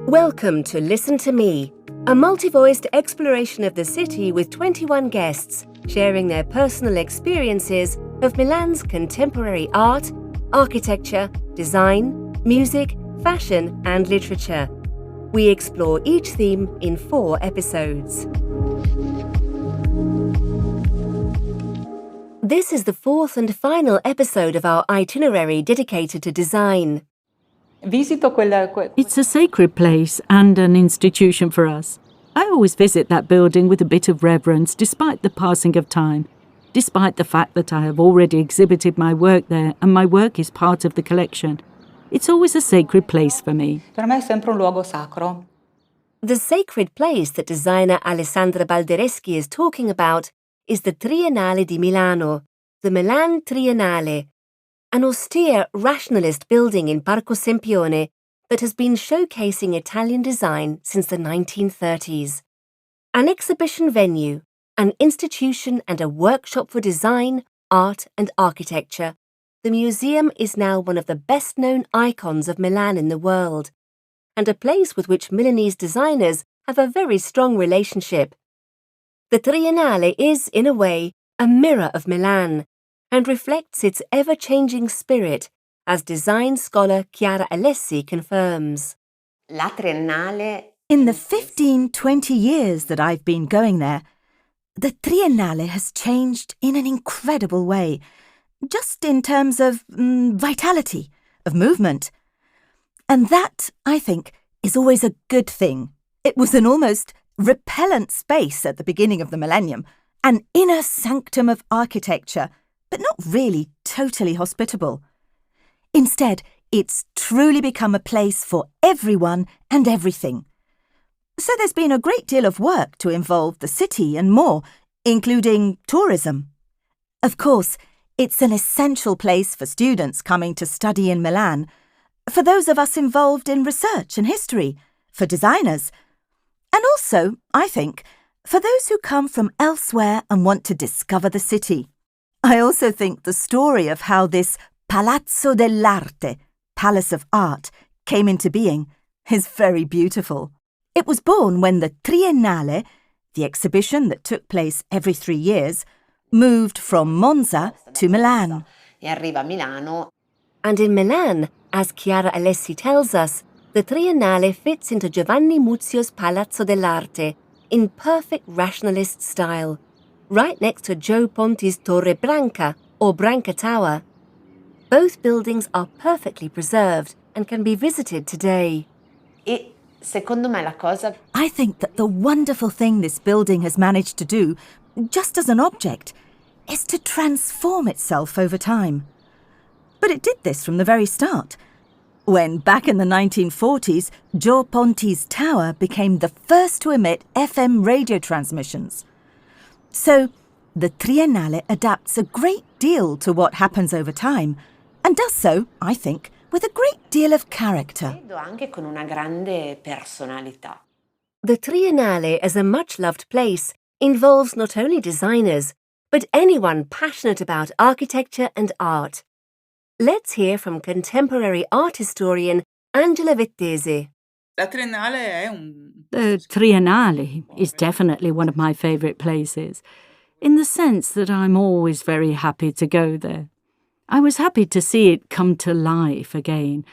Welcome to Listen to Me, a multi-voiced exploration of the city with 21 guests sharing their personal experiences of Milan's contemporary art, architecture, design, music, fashion and literature. We explore each theme in 4 episodes. This is the 4th and final episode of our itinerary dedicated to design. It's a sacred place and an institution for us. I always visit that building with a bit of reverence despite the passing of time, despite the fact that I have already exhibited my work there and my work is part of the collection. It's always a sacred place for me. Per me è sempre un luogo sacro. The sacred place that designer Alessandra Baldereschi is talking about is the Triennale di Milano, the Milan Triennale, an austere rationalist building in Parco Sempione that has been showcasing Italian design since the 1930s. An exhibition venue, an institution and a workshop for design, art and architecture, the museum is now one of the best-known icons of Milan in the world, and a place with which Milanese designers have a very strong relationship. The Triennale is, in a way, a mirror of Milan, and reflects its ever-changing spirit, as design scholar Chiara Alessi confirms. La Triennale. In the 15-20 years that I've been going there, the Triennale has changed in an incredible way, just in terms of vitality, of movement. And that, I think, is always a good thing. It was an almost repellent space at the beginning of the millennium, an inner sanctum of architecture, but not really totally hospitable. Instead, it's truly become a place for everyone and everything. So there's been a great deal of work to involve the city and more, including tourism. Of course, it's an essential place for students coming to study in Milan, for those of us involved in research and history, for designers, and also, I think, for those who come from elsewhere and want to discover the city. I also think the story of how this Palazzo dell'Arte, Palace of Art, came into being is very beautiful. It was born when the Triennale, the exhibition that took place every 3 years, moved from Monza to Milan. E arriva a Milano. And in Milan, as Chiara Alessi tells us, the Triennale fits into Giovanni Muzio's Palazzo dell'Arte in perfect rationalist style, right next to Joe Ponti's Torre Branca or Branca Tower. Both buildings are perfectly preserved and can be visited today. Secondo me la cosa. I think that the wonderful thing this building has managed to do, just as an object, is to transform itself over time. But it did this from the very start, when back in the 1940s, Joe Ponti's tower became the first to emit FM radio transmissions. So, the Triennale adapts a great deal to what happens over time, and does so, I think, with a great deal of character. Credo anche con una grande personalità. The Triennale as a much-loved place involves not only designers, but anyone passionate about architecture and art. Let's hear from contemporary art historian Angela Vettese. The Triennale is definitely one of my favourite places, in the sense that I'm always very happy to go there. I was happy to see it come to life again,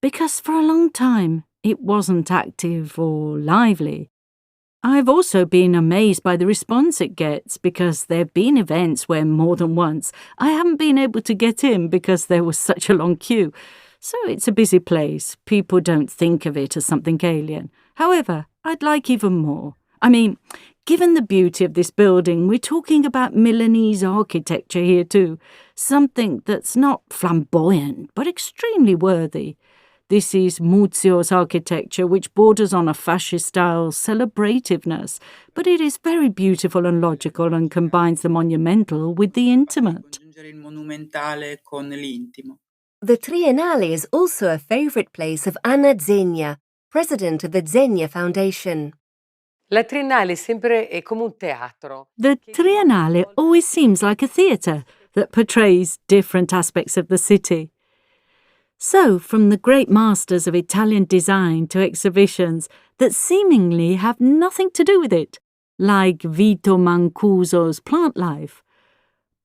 because for a long time it wasn't active or lively. I've also been amazed by the response it gets, because there have been events where more than once I haven't been able to get in because there was such a long queue. So it's a busy place. People don't think of it as something alien. However, I'd like even more. I mean, given the beauty of this building, we're talking about Milanese architecture here too. Something that's not flamboyant, but extremely worthy. This is Muzio's architecture, which borders on a fascist-style celebrativeness, but it is very beautiful and logical and combines the monumental with the intimate. The Triennale is also a favourite place of Anna Zegna, president of the Zegna Foundation. La Triennale sempre è come un teatro. The Triennale always seems like a theatre that portrays different aspects of the city. So, from the great masters of Italian design to exhibitions that seemingly have nothing to do with it, like Vito Mancuso's Plant Life,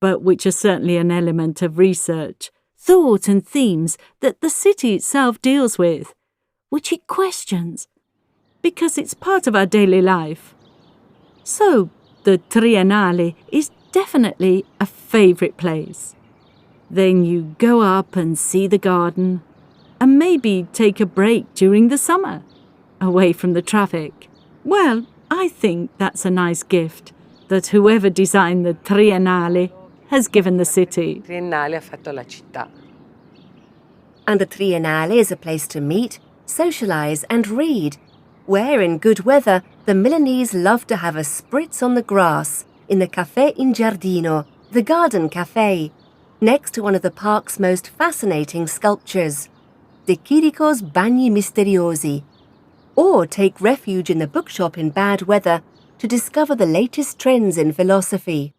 but which are certainly an element of research, thought and themes that the city itself deals with, which it questions, because it's part of our daily life. So, the Triennale is definitely a favourite place. Then you go up and see the garden, and maybe take a break during the summer, away from the traffic. Well, I think that's a nice gift that whoever designed the Triennale has given the city. Triennale ha fatto alla città. And the Triennale is a place to meet, socialise and read, where in good weather the Milanese love to have a spritz on the grass in the Café in Giardino, the garden café, next to one of the park's most fascinating sculptures, De Chirico's Bagni Misteriosi, or take refuge in the bookshop in bad weather to discover the latest trends in philosophy.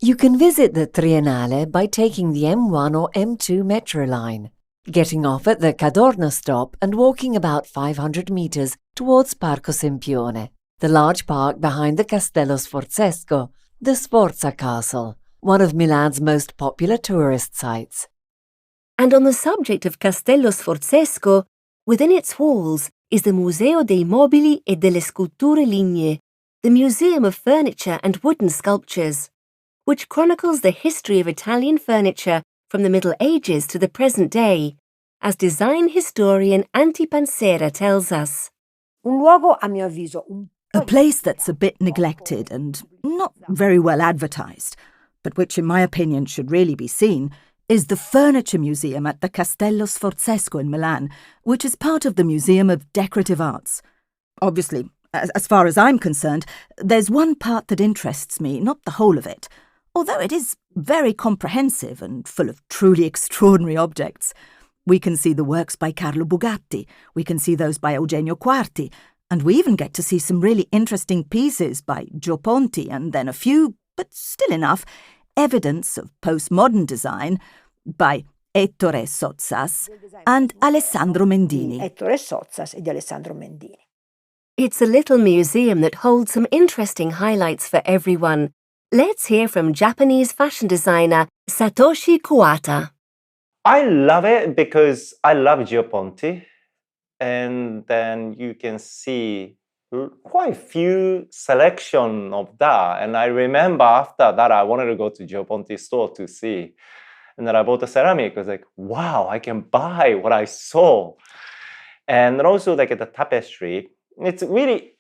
You can visit the Triennale by taking the M1 or M2 metro line, getting off at the Cadorna stop and walking about 500 meters towards Parco Sempione, the large park behind the Castello Sforzesco, the Sforza Castle, one of Milan's most popular tourist sites. And on the subject of Castello Sforzesco, within its walls is the Museo dei Mobili e delle Sculture Lignee, the Museum of Furniture and Wooden Sculptures, which chronicles the history of Italian furniture from the Middle Ages to the present day, as design historian Anty Pansera tells us. A place that's a bit neglected and not very well advertised, but which in my opinion should really be seen, is the Furniture Museum at the Castello Sforzesco in Milan, which is part of the Museum of Decorative Arts. Obviously, as far as I'm concerned, there's one part that interests me, not the whole of it, although it is very comprehensive and full of truly extraordinary objects. We can see the works by Carlo Bugatti, we can see those by Eugenio Quarti, and we even get to see some really interesting pieces by Gio Ponti and then a few, but still enough, evidence of postmodern design by Ettore Sottsass and Alessandro Mendini. It's a little museum that holds some interesting highlights for everyone. Let's hear from Japanese fashion designer Satoshi Kuwata. I love it because I love Gio Ponti, and then you can see quite a few selection of that. And I remember after that, I wanted to go to Gio Ponti's store to see. And then I bought a ceramic. I was like, wow, I can buy what I saw. And also like the tapestry, it's really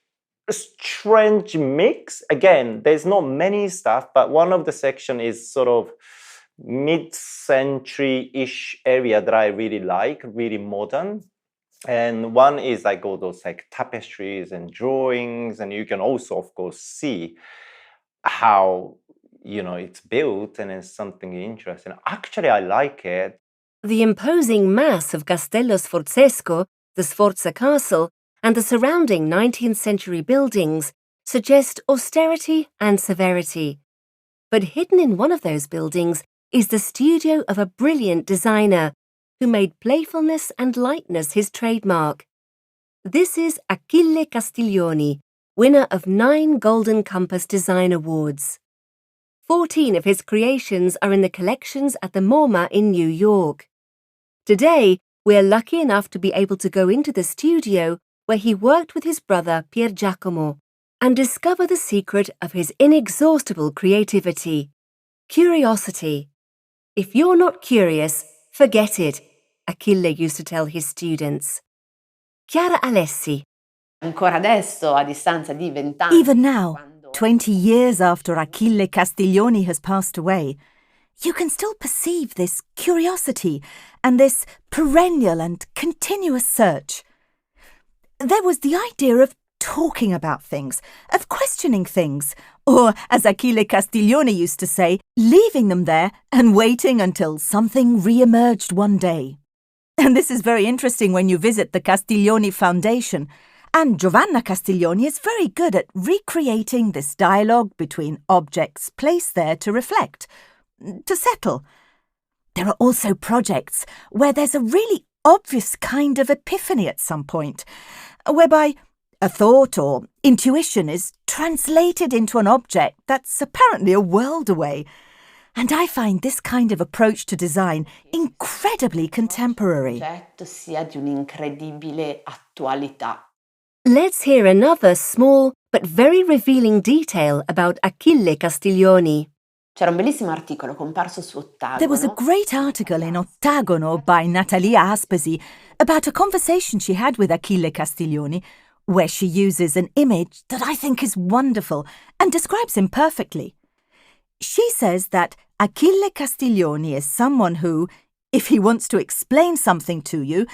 a strange mix. Again, there's not many stuff, but one of the section is sort of mid-century-ish area that I really like, really modern. And one is like all those like tapestries and drawings, and you can also, of course, see how, it's built, and it's something interesting. Actually, I like it. The imposing mass of Castello Sforzesco, the Sforza Castle, and the surrounding 19th century buildings suggest austerity and severity. But hidden in one of those buildings is the studio of a brilliant designer who made playfulness and lightness his trademark. This is Achille Castiglioni, winner of 9 Golden Compass Design Awards. 14 of his creations are in the collections at the MoMA in New York. Today, we're lucky enough to be able to go into the studio where he worked with his brother Pier Giacomo and discover the secret of his inexhaustible creativity. Curiosity. If you're not curious, forget it, Achille used to tell his students. Chiara Alessi. Ancora adesso, a distanza di 20 anni. Even now, 20 years after Achille Castiglioni has passed away, you can still perceive this curiosity and this perennial and continuous search. There was the idea of talking about things, of questioning things, or, as Achille Castiglioni used to say, leaving them there and waiting until something re-emerged one day. And this is very interesting when you visit the Castiglioni Foundation, and Giovanna Castiglioni is very good at recreating this dialogue between objects placed there to reflect, to settle. There are also projects where there's a really obvious kind of epiphany at some point, whereby a thought or intuition is translated into an object that's apparently a world away. And I find this kind of approach to design incredibly contemporary. Sia di un'incredibile attualità. Let's hear another small but very revealing detail about Achille Castiglioni. C'era un bellissimo articolo comparso su Ottagono. There was a great article in Ottagono by Natalia Aspesi about a conversation she had with Achille Castiglioni, where she uses an image that I think is wonderful and describes him perfectly. She says that Achille Castiglioni is someone who, if he wants to explain something to you,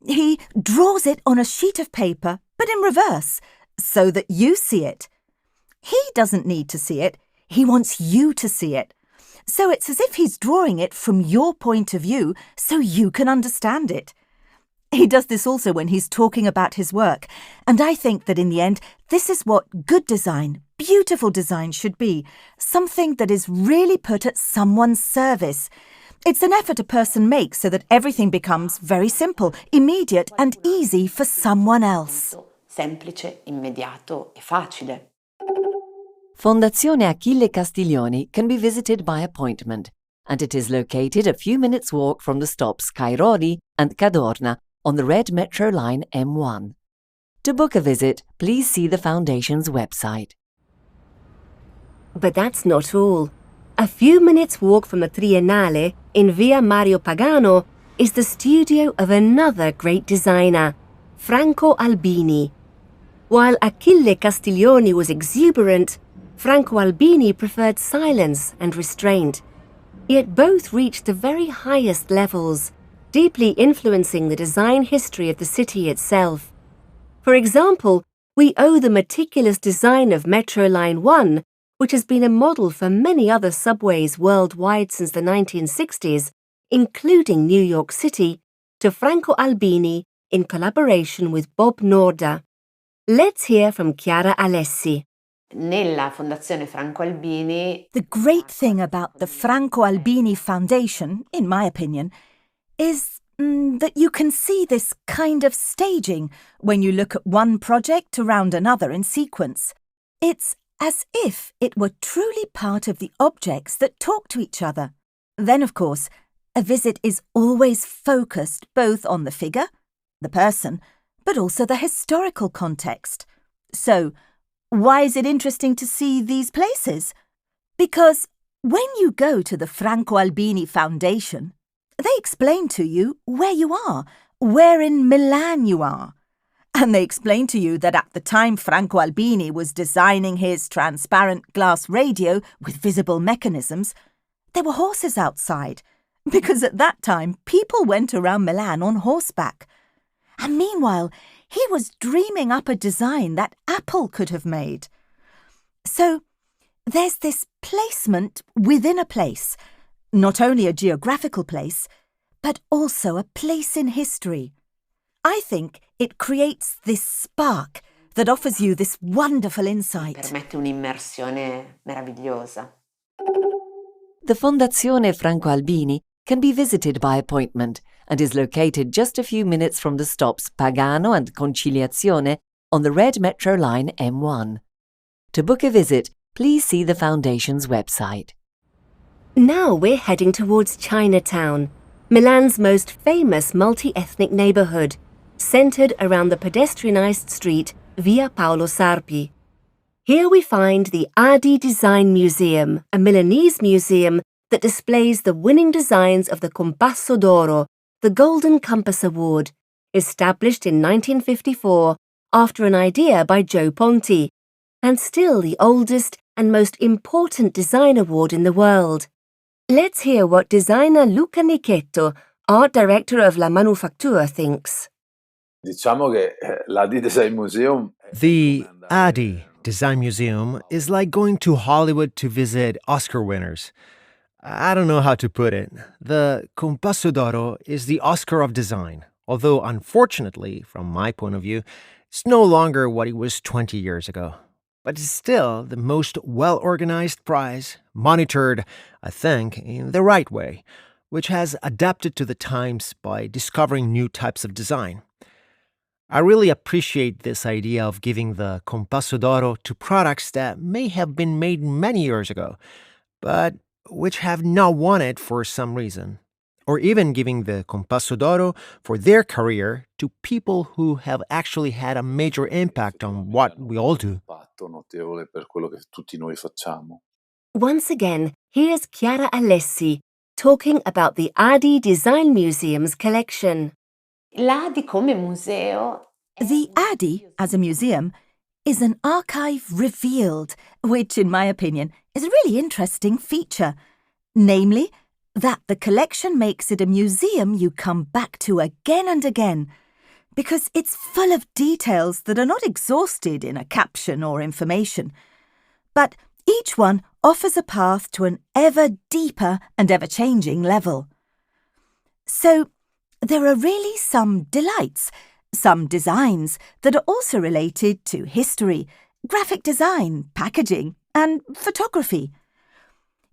he draws it on a sheet of paper, but in reverse, so that you see it. He doesn't need to see it, he wants you to see it. So it's as if he's drawing it from your point of view so you can understand it. He does this also when he's talking about his work, and I think that in the end, this is what good design, beautiful design should be, something that is really put at someone's service. It's an effort a person makes so that everything becomes very simple, immediate and easy for someone else. Semplice, immediato e facile. Fondazione Achille Castiglioni can be visited by appointment, and it is located a few minutes' walk from the stops Cairoli and Cadorna on the Red Metro Line M1. To book a visit, please see the Foundation's website. But that's not all. A few minutes' walk from the Triennale, in Via Mario Pagano, is the studio of another great designer, Franco Albini. While Achille Castiglioni was exuberant, Franco Albini preferred silence and restraint. Yet both reached the very highest levels, deeply influencing the design history of the city itself. For example, we owe the meticulous design of Metro Line 1, which has been a model for many other subways worldwide since the 1960s, including New York City, to Franco Albini in collaboration with Bob Norda. Let's hear from Chiara Alessi. Nella Fondazione Franco Albini, The great thing about the Franco Albini Foundation, in my opinion, is that you can see this kind of staging when you look at one project around another in sequence. It's as if it were truly part of the objects that talk to each other. Then, of course, a visit is always focused both on the figure, the person, but also the historical context. So, why is it interesting to see these places? Because when you go to the Franco Albini Foundation, they explain to you where you are, where in Milan you are. And they explain to you that at the time Franco Albini was designing his transparent glass radio with visible mechanisms, there were horses outside, because at that time people went around Milan on horseback. And meanwhile, he was dreaming up a design that Apple could have made. So there's this placement within a place, not only a geographical place, but also a place in history. I think it creates this spark that offers you this wonderful insight. permette un'immersione meravigliosa. The Fondazione Franco Albini can be visited by appointment and is located just a few minutes from the stops Pagano and Conciliazione on the Red Metro Line M1. To book a visit, please see the Foundation's website. Now we're heading towards Chinatown, Milan's most famous multi-ethnic neighborhood, centered around the pedestrianized street Via Paolo Sarpi. Here we find the Adi Design Museum, a Milanese museum that displays the winning designs of the Compasso d'Oro, the Golden Compass Award, established in 1954 after an idea by Joe Ponti, and still the oldest and most important design award in the world. Let's hear what designer Luca Nichetto, art director of La Manufactura, thinks. Diciamo che l'Adi Design Museum. The Adi Design Museum is like going to Hollywood to visit Oscar winners. I don't know how to put it. The Compasso d'Oro is the Oscar of design, although unfortunately, from my point of view, it's no longer what it was 20 years ago. But it's still the most well-organized prize, monitored, I think, in the right way, which has adapted to the times by discovering new types of design. I really appreciate this idea of giving the Compasso d'Oro to products that may have been made many years ago, but which have not won it for some reason. Or even giving the Compasso d'Oro for their career to people who have actually had a major impact on what we all do. Impatto notevole per quello che tutti noi facciamo. Once again, here's Chiara Alessi talking about the Adi Design Museum's collection. L'Adi come museo. The Adi, as a museum, is an archive revealed, which, in my opinion, is a really interesting feature. Namely, that the collection makes it a museum you come back to again and again, because it's full of details that are not exhausted in a caption or information. But each one offers a path to an ever deeper and ever-changing level. So, there are really some delights, some designs that are also related to history, graphic design, packaging, and photography.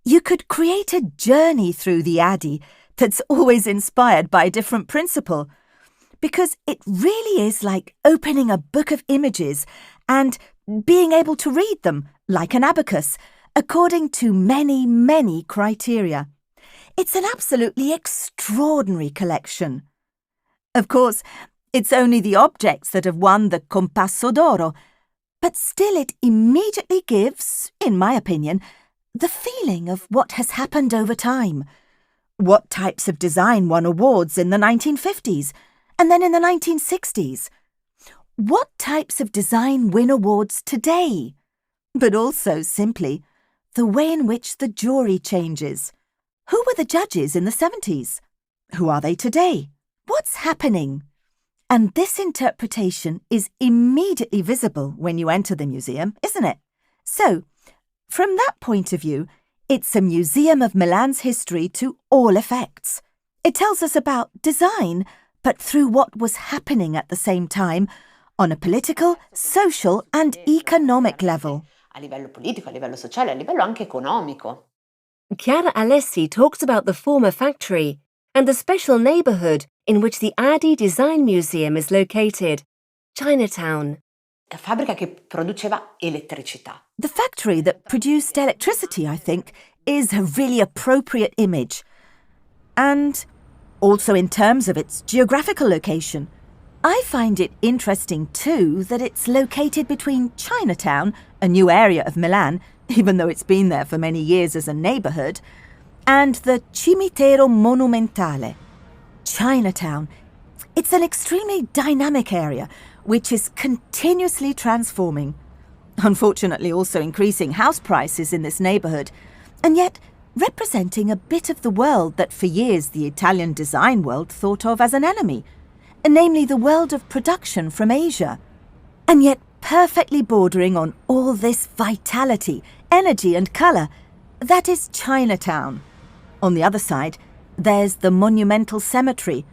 You could create a journey through the Adi that's always inspired by a different principle, because it really is like opening a book of images and being able to read them, like an abacus, according to many, many criteria. It's an absolutely extraordinary collection. Of course, it's only the objects that have won the Compasso d'Oro, but still it immediately gives, in my opinion, the feeling of what has happened over time. What types of design won awards in the 1950s and then in the 1960s? What types of design win awards today? But also, simply, the way in which the jury changes. Who were the judges in the 70s? Who are they today? What's happening? And this interpretation is immediately visible when you enter the museum, isn't it? So, from that point of view, it's a museum of Milan's history to all effects. It tells us about design, but through what was happening at the same time on a political, social and economic level. A livello politico, a livello sociale, a livello anche economico. Chiara Alessi talks about the former factory and the special neighbourhood in which the Adi Design Museum is located, Chinatown. La fabbrica che produceva elettricità. The factory that produced electricity, I think, is a really appropriate image. And also in terms of its geographical location. I find it interesting too that it's located between Chinatown, a new area of Milan, even though it's been there for many years as a neighbourhood, and the Cimitero Monumentale. Chinatown. It's an extremely dynamic area which is continuously transforming. Unfortunately also increasing house prices in this neighbourhood, and yet representing a bit of the world that for years the Italian design world thought of as an enemy, namely the world of production from Asia. And yet perfectly bordering on all this vitality, energy and colour, that is Chinatown. On the other side, there's the Monumental Cemetery,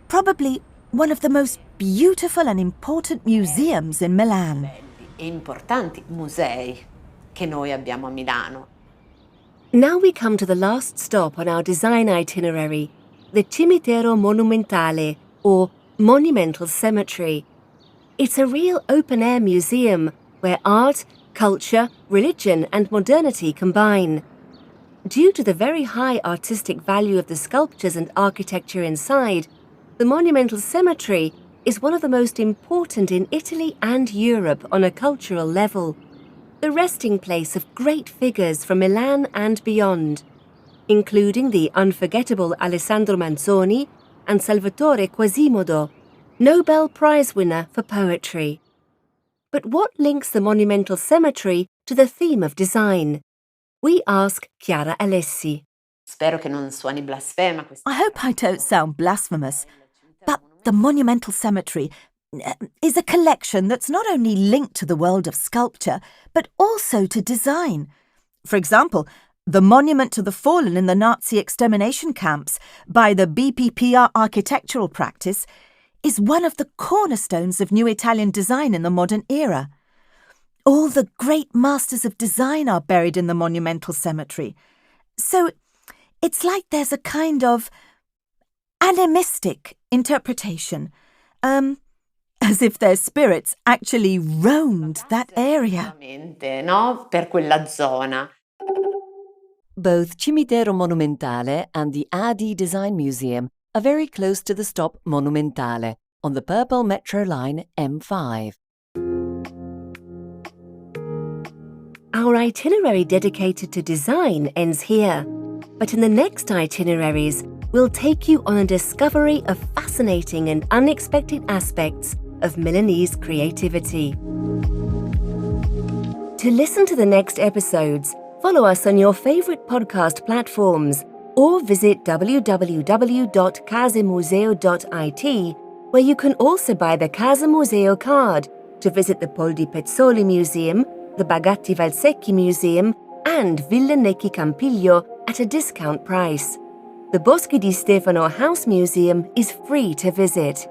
probably one of the most beautiful and important museums in Milan. Belli e importanti musei che noi abbiamo a Milano. Now we come to the last stop on our design itinerary, the Cimitero Monumentale, or Monumental Cemetery. It's a real open-air museum where art, culture, religion and modernity combine. Due to the very high artistic value of the sculptures and architecture inside, the Monumental Cemetery is one of the most important in Italy and Europe on a cultural level, the resting place of great figures from Milan and beyond, including the unforgettable Alessandro Manzoni and Salvatore Quasimodo, Nobel Prize winner for poetry. But what links the Monumental Cemetery to the theme of design? We ask Chiara Alessi. Spero che non suoni blasfema. I hope I don't sound blasphemous, but the Monumental Cemetery is a collection that's not only linked to the world of sculpture, but also to design. For example, the monument to the fallen in the Nazi extermination camps by the BPPR architectural practice is one of the cornerstones of new Italian design in the modern era. All the great masters of design are buried in the Monumental Cemetery. So It's like there's a kind of animistic interpretation, as if their spirits actually roamed that area. No? Per quella zona. Both Cimitero Monumentale and the Adi Design Museum are very close to the stop Monumentale on the purple metro line M5. Our itinerary dedicated to design ends here, but in the next itineraries, we'll take you on a discovery of fascinating and unexpected aspects of Milanese creativity. To listen to the next episodes, follow us on your favorite podcast platforms or visit www.casemuseo.it, where you can also buy the Casa Museo card to visit the Pol di Pezzoli Museum, the Bagatti Valsecchi Museum, and Villa Necchi Campiglio at a discount price. The Boschi di Stefano House Museum is free to visit.